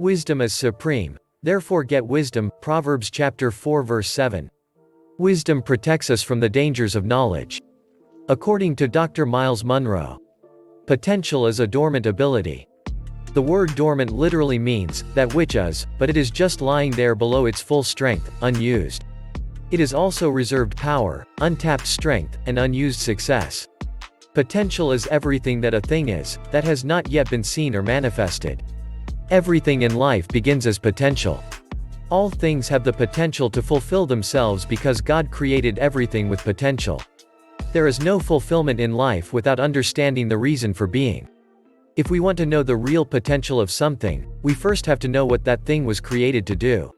Wisdom is supreme. Therefore get wisdom, Proverbs chapter 4 verse 7. Wisdom protects us from the dangers of knowledge. According to Dr. Myles Munroe, potential is a dormant ability. The word dormant literally means, that which is, but it is just lying there below its full strength, unused. It is also reserved power, untapped strength, and unused success. Potential is everything that a thing is, that has not yet been seen or manifested. Everything in life begins as potential. All things have the potential to fulfill themselves because God created everything with potential. There is no fulfillment in life without understanding the reason for being. If we want to know the real potential of something, we first have to know what that thing was created to do.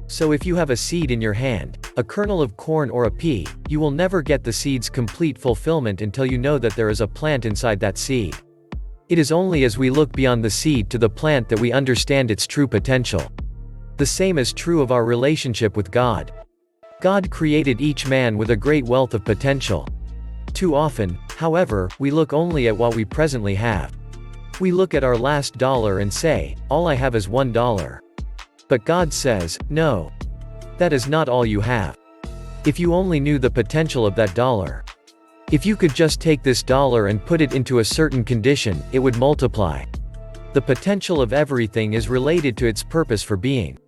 So if you have a seed in your hand, a kernel of corn or a pea, you will never get the seed's complete fulfillment until you know that there is a plant inside that seed. It is only as we look beyond the seed to the plant that we understand its true potential. The same is true of our relationship with God. God created each man with a great wealth of potential. Too often, however, we look only at what we presently have. We look at our last dollar and say, all I have is $1. But God says, no. That is not all you have. If you only knew the potential of that dollar. If you could just take this dollar and put it into a certain condition, it would multiply. The potential of everything is related to its purpose for being.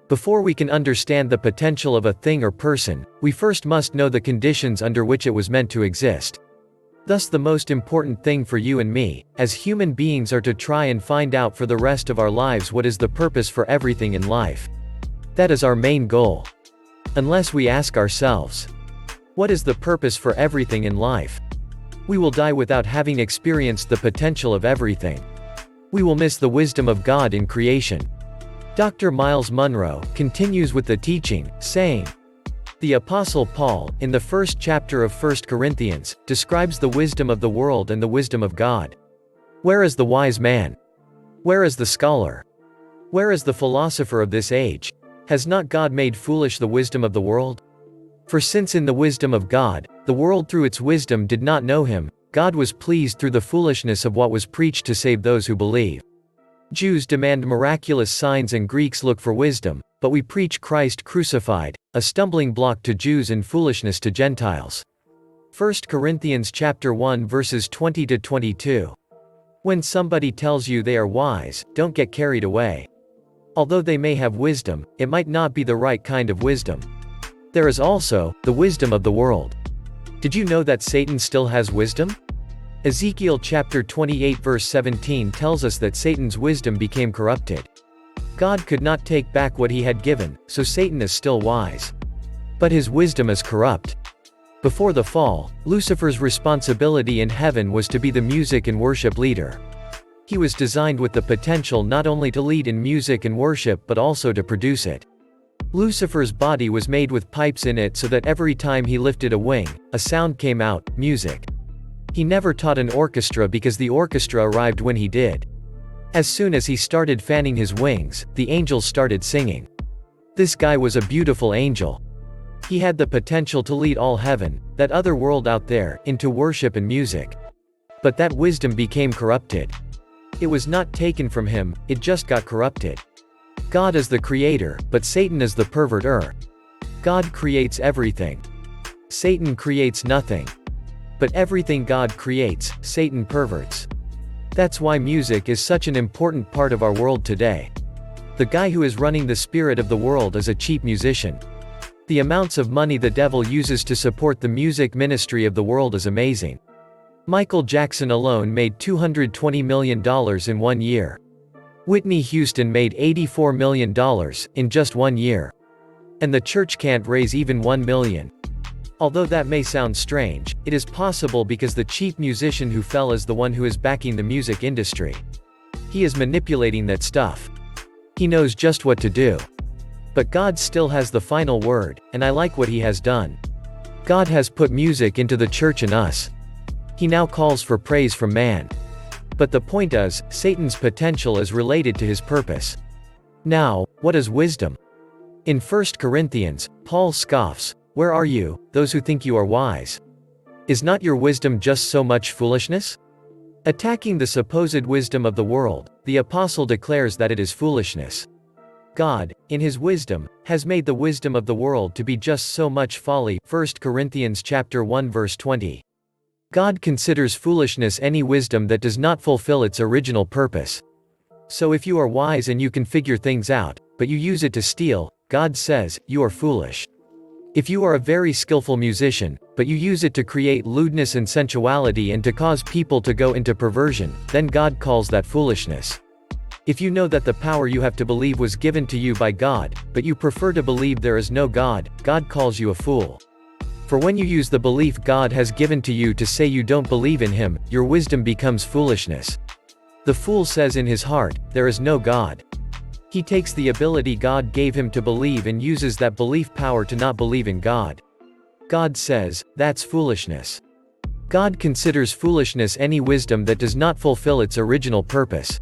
Before we can understand the potential of a thing or person, we first must know the conditions under which it was meant to exist. Thus the most important thing for you and me, as human beings, are to try and find out for the rest of our lives what is the purpose for everything in life. That is our main goal. Unless we ask ourselves, what is the purpose for everything in life? We will die without having experienced the potential of everything. We will miss the wisdom of God in creation. Dr. Myles Munroe continues with the teaching, saying, the Apostle Paul, in the first chapter of 1 Corinthians, describes the wisdom of the world and the wisdom of God. Where is the wise man? Where is the scholar? Where is the philosopher of this age? Has not God made foolish the wisdom of the world? For since in the wisdom of God, the world through its wisdom did not know him, God was pleased through the foolishness of what was preached to save those who believe. Jews demand miraculous signs and Greeks look for wisdom, but we preach Christ crucified, a stumbling block to Jews and foolishness to Gentiles. 1 Corinthians chapter 1 verses 20 to 22. When somebody tells you they are wise, don't get carried away. Although they may have wisdom, it might not be the right kind of wisdom. There is also the wisdom of the world. Did you know that Satan still has wisdom? Ezekiel chapter 28 verse 17 tells us that Satan's wisdom became corrupted. God could not take back what he had given, so Satan is still wise. But his wisdom is corrupt. Before the fall, Lucifer's responsibility in heaven was to be the music and worship leader. He was designed with the potential not only to lead in music and worship but also to produce it. Lucifer's body was made with pipes in it so that every time he lifted a wing, a sound came out, music. He never taught an orchestra because the orchestra arrived when he did. As soon as he started fanning his wings, the angels started singing. This guy was a beautiful angel. He had the potential to lead all heaven, that other world out there, into worship and music. But that wisdom became corrupted. It was not taken from him, it just got corrupted. God is the creator, but Satan is the perverter. God creates everything. Satan creates nothing. But everything God creates, Satan perverts. That's why music is such an important part of our world today. The guy who is running the spirit of the world is a cheap musician. The amounts of money the devil uses to support the music ministry of the world is amazing. Michael Jackson alone made $220 million in 1 year. Whitney Houston made $84 million in just 1 year. And the church can't raise even $1 million. Although that may sound strange, it is possible because the cheap musician who fell is the one who is backing the music industry. He is manipulating that stuff. He knows just what to do. But God still has the final word, and I like what he has done. God has put music into the church and us. He now calls for praise from man. But the point is, Satan's potential is related to his purpose. Now, what is wisdom? In 1 Corinthians, Paul scoffs, "Where are you, those who think you are wise? Is not your wisdom just so much foolishness? Attacking the supposed wisdom of the world, the apostle declares that it is foolishness. God, in his wisdom, has made the wisdom of the world to be just so much folly. 1 Corinthians chapter 1 verse 20. God considers foolishness any wisdom that does not fulfill its original purpose. So if you are wise and you can figure things out, but you use it to steal, God says, you are foolish. If you are a very skillful musician, but you use it to create lewdness and sensuality and to cause people to go into perversion, then God calls that foolishness. If you know that the power you have to believe was given to you by God, but you prefer to believe there is no God, God calls you a fool. For when you use the belief God has given to you to say you don't believe in him, your wisdom becomes foolishness. The fool says in his heart, there is no God. He takes the ability God gave him to believe and uses that belief power to not believe in God. God says, that's foolishness. God considers foolishness any wisdom that does not fulfill its original purpose.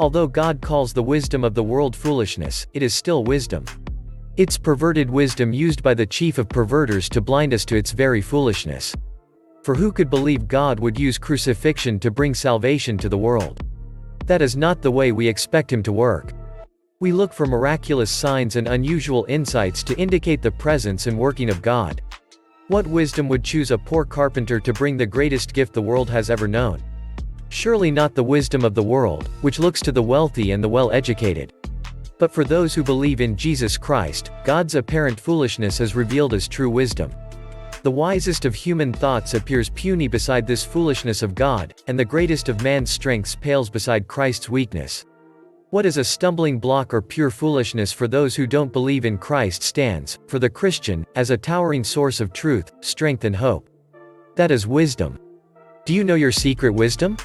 Although God calls the wisdom of the world foolishness, it is still wisdom. It's perverted wisdom used by the chief of perverters to blind us to its very foolishness. For who could believe God would use crucifixion to bring salvation to the world? That is not the way we expect him to work. We look for miraculous signs and unusual insights to indicate the presence and working of God. What wisdom would choose a poor carpenter to bring the greatest gift the world has ever known? Surely not the wisdom of the world, which looks to the wealthy and the well-educated. But for those who believe in Jesus Christ, God's apparent foolishness is revealed as true wisdom. The wisest of human thoughts appears puny beside this foolishness of God, and the greatest of man's strengths pales beside Christ's weakness. What is a stumbling block or pure foolishness for those who don't believe in Christ stands, for the Christian, as a towering source of truth, strength and hope. That is wisdom. Do you know your secret wisdom?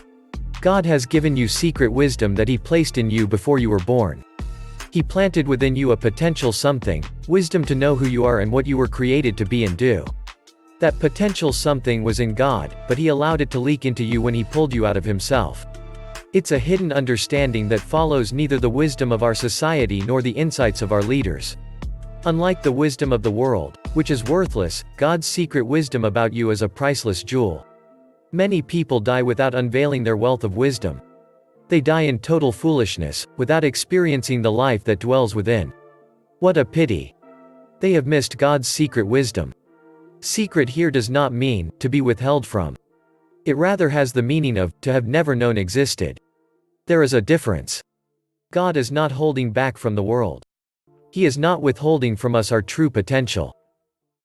God has given you secret wisdom that he placed in you before you were born. He planted within you a potential something, wisdom to know who you are and what you were created to be and do. That potential something was in God, but he allowed it to leak into you when he pulled you out of himself. It's a hidden understanding that follows neither the wisdom of our society nor the insights of our leaders. Unlike the wisdom of the world, which is worthless, God's secret wisdom about you is a priceless jewel. Many people die without unveiling their wealth of wisdom. They die in total foolishness, without experiencing the life that dwells within. What a pity! They have missed God's secret wisdom. Secret here does not mean to be withheld from. It rather has the meaning of to have never known existed. There is a difference. God is not holding back from the world. He is not withholding from us our true potential.